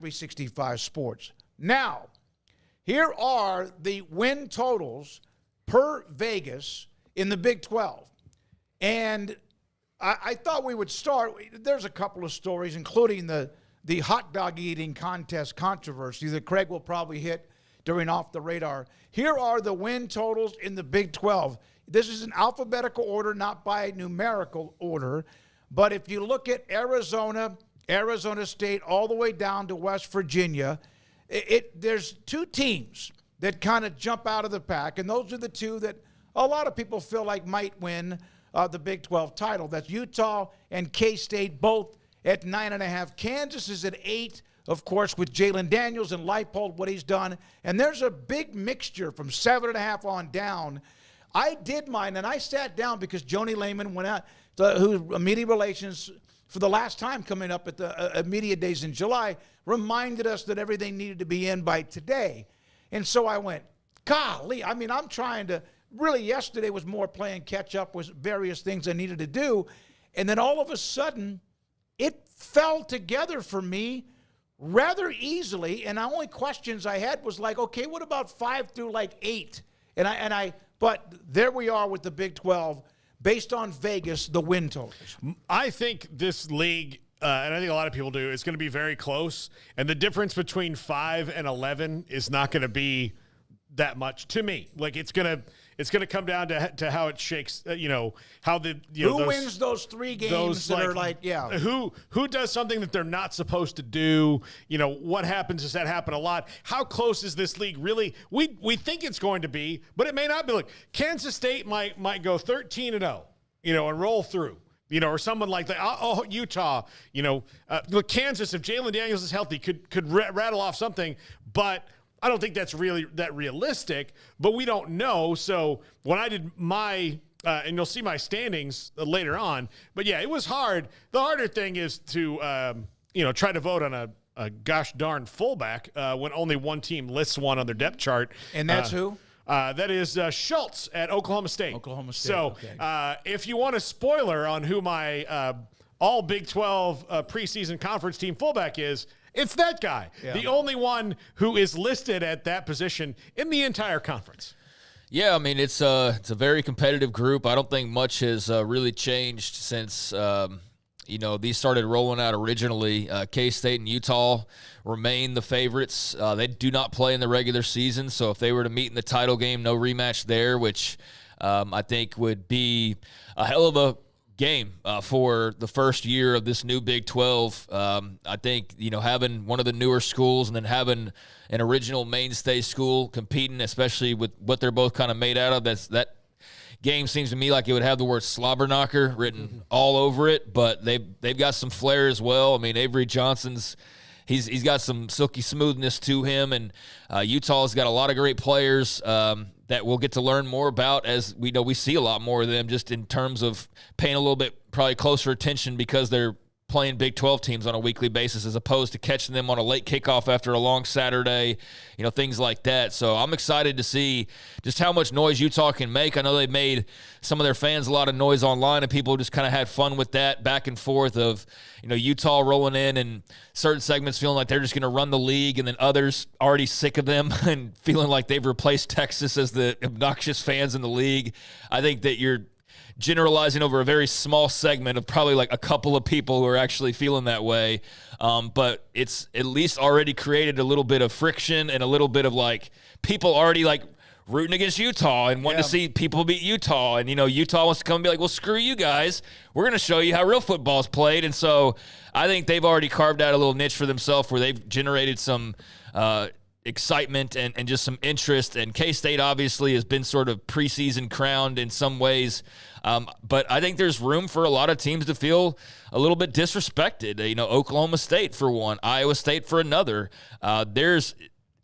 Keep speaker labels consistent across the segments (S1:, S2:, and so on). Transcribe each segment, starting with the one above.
S1: 365 Sports. Now, here are the win totals per Vegas in the Big 12. And I thought we would start. There's a couple of stories, including the hot dog eating contest controversy that Craig will probably hit during Off the Radar. Here are the win totals in the Big 12. This is in alphabetical order, not by numerical order. But if you look at Arizona State, all the way down to West Virginia, there's two teams that kind of jump out of the pack, and those are the two that a lot of people feel like might win the Big 12 title. That's Utah and K-State, both at 9.5. Kansas is at 8, of course, with Jalen Daniels and Leipold, what he's done. And there's a big mixture from 7.5 on down. I did mine, and I sat down because Joni Lehman went out, who's media relations for the last time coming up at the media days in July, reminded us that everything needed to be in by today. And so I went, golly, I mean, I'm trying to, really yesterday was more playing catch up with various things I needed to do. And then all of a sudden, it fell together for me rather easily. And the only questions I had was like, okay, what about 5 through like 8? But there we are with the Big 12, based on Vegas, the win totals.
S2: I think this league, and I think a lot of people do, is going to be very close. And the difference between 5 and 11 is not going to be that much to me. Like it's going to come down to how it shakes. How the
S1: who wins those 3 games that are like
S2: who does something that they're not supposed to do. What happens? Does that happen a lot? How close is this league really? We think it's going to be, but it may not be. Like Kansas State might go 13-0, and roll through. Or someone like that. Oh, Utah. Kansas, if Jalen Daniels is healthy, could rattle off something, but I don't think that's really that realistic, but we don't know. So when I did my, and you'll see my standings later on, but yeah, it was hard. The harder thing is to, try to vote on a gosh darn fullback when only one team lists one on their depth chart.
S1: And that's who?
S2: That is Schultz at Oklahoma State.
S1: Oklahoma State.
S2: So
S1: okay.
S2: If you want a spoiler on who my all Big 12 preseason conference team fullback is, it's that guy, the only one who is listed at that position in the entire conference.
S3: Yeah, I mean, it's a very competitive group. I don't think much has really changed since, these started rolling out originally. K-State and Utah remain the favorites. They do not play in the regular season, so if they were to meet in the title game, no rematch there, which I think would be a hell of a game for the first year of this new Big 12. I think, having one of the newer schools and then having an original mainstay school competing, especially with what they're both kind of made out of, that game seems to me like it would have the word slobber knocker written all over it, but they've got some flair as well. I mean, Avery Johnson's he's got some silky smoothness to him, and Utah's got a lot of great players that we'll get to learn more about as we see a lot more of them just in terms of paying a little bit probably closer attention because they're playing Big 12 teams on a weekly basis as opposed to catching them on a late kickoff after a long Saturday, things like that. So I'm excited to see just how much noise Utah can make. I know they've made some of their fans a lot of noise online, and people just kind of had fun with that back and forth of, Utah rolling in and certain segments feeling like they're just going to run the league, and then others already sick of them and feeling like they've replaced Texas as the obnoxious fans in the league. I think that you're generalizing over a very small segment of probably like a couple of people who are actually feeling that way. But it's at least already created a little bit of friction and a little bit of like people already like rooting against Utah and wanting to see people beat Utah. And, Utah wants to come and be like, well, screw you guys. We're going to show you how real football is played. And so I think they've already carved out a little niche for themselves where they've generated some excitement and just some interest. And K-State obviously has been sort of preseason crowned in some ways. But I think there's room for a lot of teams to feel a little bit disrespected. Oklahoma State for one, Iowa State for another. There's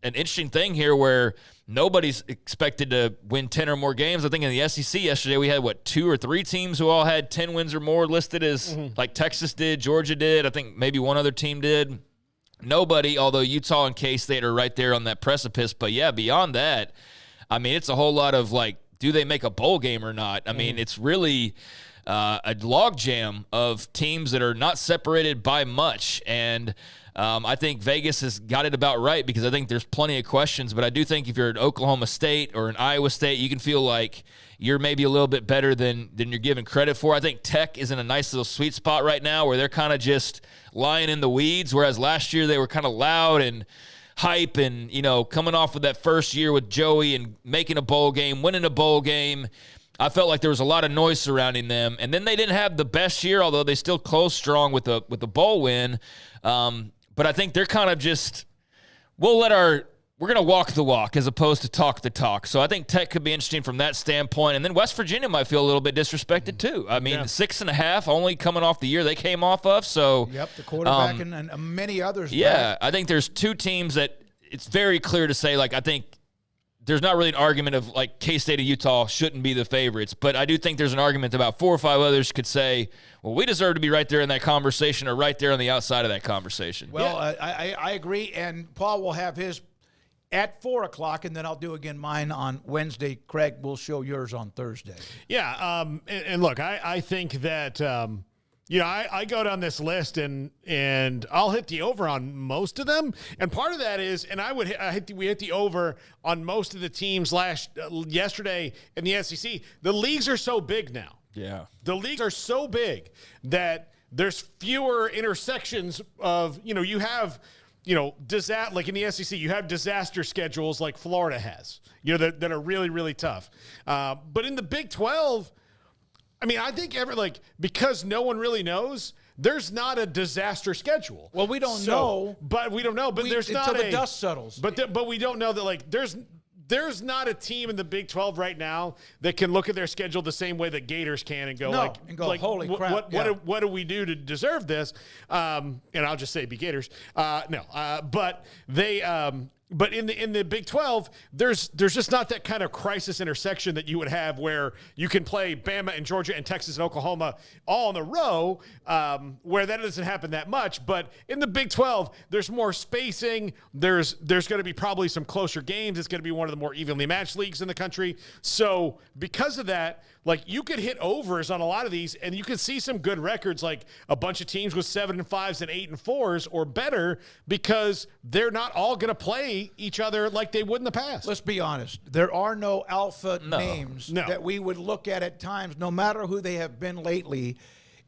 S3: an interesting thing here where nobody's expected to win 10 or more games. I think in the SEC yesterday we had, 2 or 3 teams who all had 10 wins or more listed as like Texas did, Georgia did. I think maybe one other team did. Nobody, although Utah and K-State are right there on that precipice. But, yeah, beyond that, I mean, it's a whole lot of, like, do they make a bowl game or not? I mean, it's really a logjam of teams that are not separated by much. And I think Vegas has got it about right because I think there's plenty of questions, but I do think if you're at Oklahoma State or an Iowa State, you can feel like you're maybe a little bit better than you're given credit for. I think Tech is in a nice little sweet spot right now where they're kind of just lying in the weeds, whereas last year they were kind of loud and hype and, coming off of that first year with Joey and making a bowl game, winning a bowl game. I felt like there was a lot of noise surrounding them. And then they didn't have the best year, although they still closed strong with the bowl win. But I think they're kind of just, we're going to walk the walk as opposed to talk the talk. So I think Tech could be interesting from that standpoint. And then West Virginia might feel a little bit disrespected too. I mean, 6.5 only coming off the year they came off of. So
S1: yep, the quarterback and many others.
S3: Yeah, I think there's two teams that it's very clear to say, like, I think there's not really an argument of, like, K-State and Utah shouldn't be the favorites. But I do think there's an argument that about 4 or 5 others could say, well, we deserve to be right there in that conversation or right there on the outside of that conversation.
S1: Well, I agree. And Paul will have his at 4 o'clock, and then I'll do again mine on Wednesday. Craig will show yours on Thursday.
S2: Yeah, and look, I think that I go down this list and I'll hit the over on most of them, and part of that is, and we hit the over on most of the teams yesterday in the SEC. The leagues are so big now.
S3: Yeah,
S2: the leagues are so big that there's fewer intersections of you have. Like in the SEC, you have disaster schedules like Florida has, that are really, really tough. But in the Big 12, I mean, I think because no one really knows, there's not a disaster schedule.
S1: Well, we don't know.
S2: But we don't know. But there's not
S1: until the dust settles.
S2: But we don't know that, there's not a team in the Big 12 right now that can look at their schedule the same way that Gators can and go
S1: holy crap.
S2: What do we do to deserve this? And I'll just say be Gators. But they but in the Big 12, there's just not that kind of crisis intersection that you would have where you can play Bama and Georgia and Texas and Oklahoma all in a row, where that doesn't happen that much. But in the Big 12, there's more spacing. There's going to be probably some closer games. It's going to be one of the more evenly matched leagues in the country. So because of that, you could hit overs on a lot of these, and you can see some good records, like a bunch of teams with 7-5s and 8-4s or better, because they're not all going to play each other like they would in the past.
S1: Let's be honest. There are no alpha names that we would look at times, no matter who they have been lately,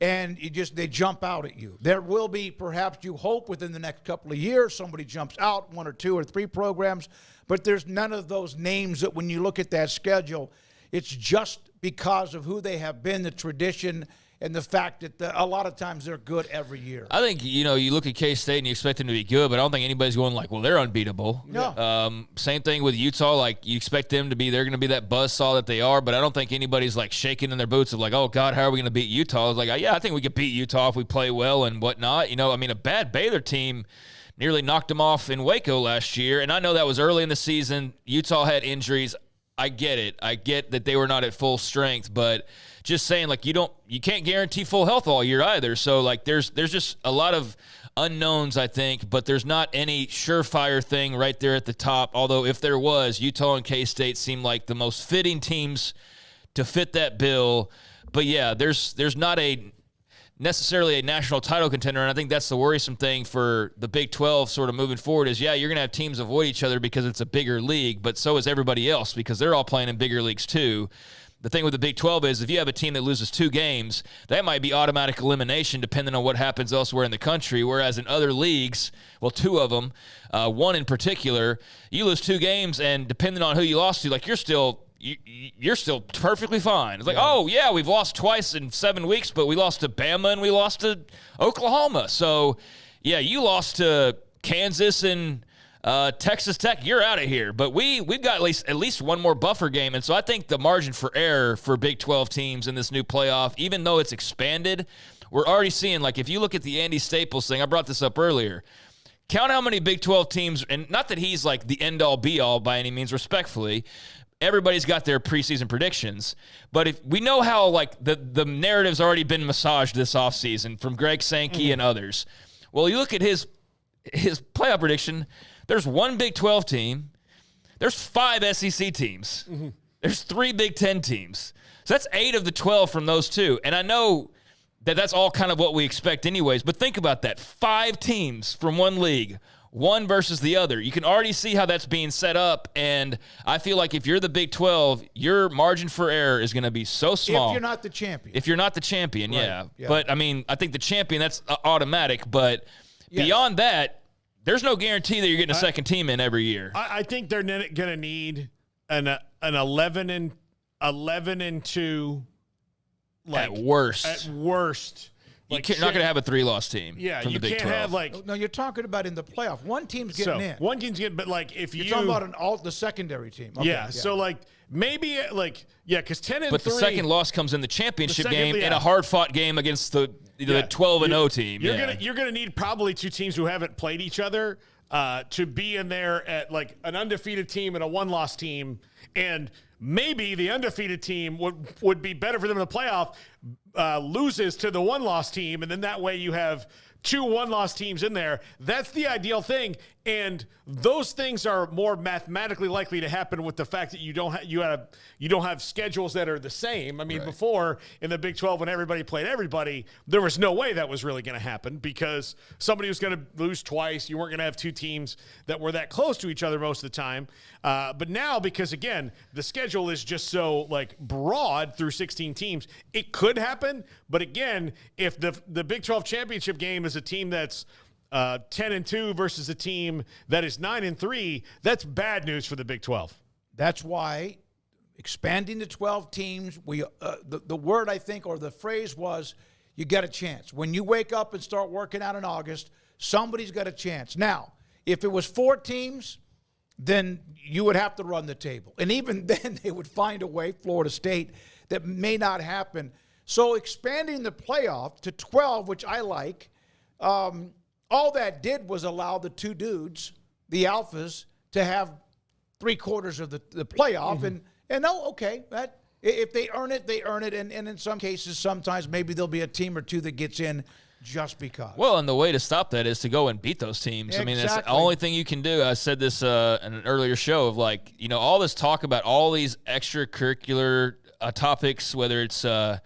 S1: and they jump out at you. There will be, perhaps you hope within the next couple of years, somebody jumps out, 1 or 2 or 3 programs, but there's none of those names that when you look at that schedule, it's just because of who they have been, the tradition, and the fact that a lot of times they're good every year.
S3: I think, you look at K-State and you expect them to be good, but I don't think anybody's going well, they're unbeatable.
S1: No.
S3: Same thing with Utah. You expect them to be, they're going to be that buzzsaw that they are, but I don't think anybody's shaking in their boots of oh, God, how are we going to beat Utah? It's I think we could beat Utah if we play well and whatnot. A bad Baylor team nearly knocked them off in Waco last year, and I know that was early in the season. Utah had injuries. I get it. I get that they were not at full strength, but just saying, you can't guarantee full health all year either. So, there's just a lot of unknowns, I think, but there's not any surefire thing right there at the top. Although if there was, Utah and K-State seem like the most fitting teams to fit that bill. But yeah, there's not necessarily a national title contender, and I think that's the worrisome thing for the Big 12 sort of moving forward is, you're going to have teams avoid each other because it's a bigger league, but so is everybody else because they're all playing in bigger leagues too. The thing with the Big 12 is if you have a team that loses 2 games, that might be automatic elimination depending on what happens elsewhere in the country, whereas in other leagues, 2 of them, one in particular, you lose 2 games, and depending on who you lost to, you're still perfectly fine. It's we've lost twice in 7 weeks, but we lost to Bama and we lost to Oklahoma. So, you lost to Kansas and Texas Tech. You're out of here. But we've got at least one more buffer game, and so I think the margin for error for Big 12 teams in this new playoff, even though it's expanded, we're already seeing, if you look at the Andy Staples thing, I brought this up earlier, count how many Big 12 teams, and not that he's the end-all, be-all by any means, respectfully, everybody's got their preseason predictions, but if we know how the narrative's already been massaged this offseason from Greg Sankey and others. Well, you look at his playoff prediction, there's 1 Big 12 team, there's 5 SEC teams, there's 3 Big 10 teams. So that's 8 of the 12 from those 2. And I know that's all kind of what we expect anyways. But think about that. 5 teams from one league, one versus the other. You can already see how that's being set up, and I feel like if you're the Big 12, your margin for error is going to be so small.
S1: If you're not the champion.
S3: If you're not the champion,
S1: right.
S3: yeah. But, I mean, I think the champion, that's automatic. But beyond that, there's no guarantee that you're getting a second team in every year.
S2: I think they're going to need an 11-2, like,
S3: at worst.
S2: At worst.
S3: You're not going to have a 3-loss team.
S2: Yeah,
S3: from
S2: you
S3: the Big
S2: can't
S3: 12.
S2: have like.
S1: No, you're talking about in the playoff. One team's getting in.
S2: One team's getting, but like if
S1: you're talking about the secondary team. Okay,
S2: yeah. So like maybe like because 10-3.
S3: But the second loss comes in the championship game in a hard-fought game against the 12-0 team.
S2: You're gonna need probably 2 teams who haven't played each other to be in there at like an undefeated team and a 1-loss team, and maybe the undefeated team would be better for them in the playoff, loses to the 1-loss team, and then that way you have 2 1-loss teams in there. That's the ideal thing, and those things are more mathematically likely to happen with the fact that you don't have schedules that are the same. I mean, before in the Big 12 when everybody played everybody, there was no way that was really going to happen because somebody was going to lose twice. You weren't going to have 2 teams that were that close to each other most of the time. But now, because again, the schedule is just so like broad through 16 teams, it could happen. But again, if the Big 12 championship game is a team that's 10-2 versus a team that is 9-3, that's bad news for the Big 12.
S1: That's why expanding to 12 teams, the word I think or the phrase was you get a chance. When you wake up and start working out in August, somebody's got a chance. Now, if it was 4 teams, then you would have to run the table. And even then they would find a way, Florida State, that may not happen. So expanding the playoff to 12, which I like, all that did was allow the 2 dudes, the alphas, to have 3/4 of the playoff.
S2: Mm-hmm.
S1: And okay, that if they earn it, they earn it. And in some cases, sometimes maybe there'll be a team or 2 that gets in just because.
S3: Well, and the way to stop that is to go and beat those teams.
S1: Exactly.
S3: I mean, that's the only thing you can do. I said this in an earlier show of like, all this talk about all these extracurricular topics, whether it's the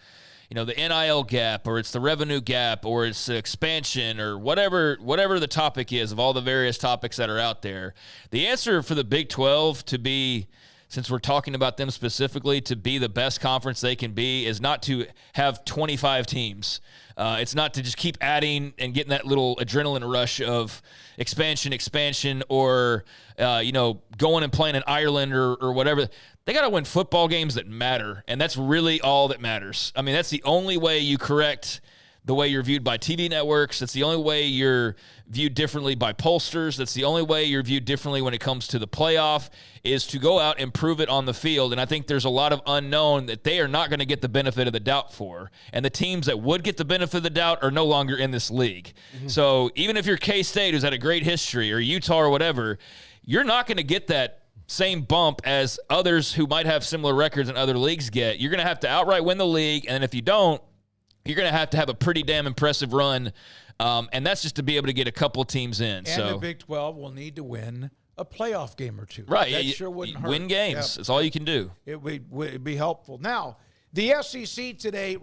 S3: NIL gap or it's the revenue gap or it's expansion or whatever the topic is of all the various topics that are out there. The answer for the Big 12 to be, since we're talking about them specifically, to be the best conference they can be is not to have 25 teams. It's not to just keep adding and getting that little adrenaline rush of expansion or, going and playing in Ireland or whatever. They got to win football games that matter, and that's really all that matters. I mean, that's the only way you correct the way you're viewed by TV networks. That's the only way you're viewed differently by pollsters. That's the only way you're viewed differently when it comes to the playoff, is to go out and prove it on the field. And I think there's a lot of unknown that they are not going to get the benefit of the doubt for. And the teams that would get the benefit of the doubt are no longer in this league. Mm-hmm. So even if you're K-State, who's had a great history, or Utah or whatever, you're not going to get that same bump as others who might have similar records in other leagues get. You're going to have to outright win the league, and if you don't, you're going to have a pretty damn impressive run, and that's just to be able to get a couple teams in.
S1: And the Big 12 will need to win a playoff game or 2.
S3: Right.
S1: That sure wouldn't hurt.
S3: Win games. That's all you can do.
S1: It would be helpful. Now, the SEC today released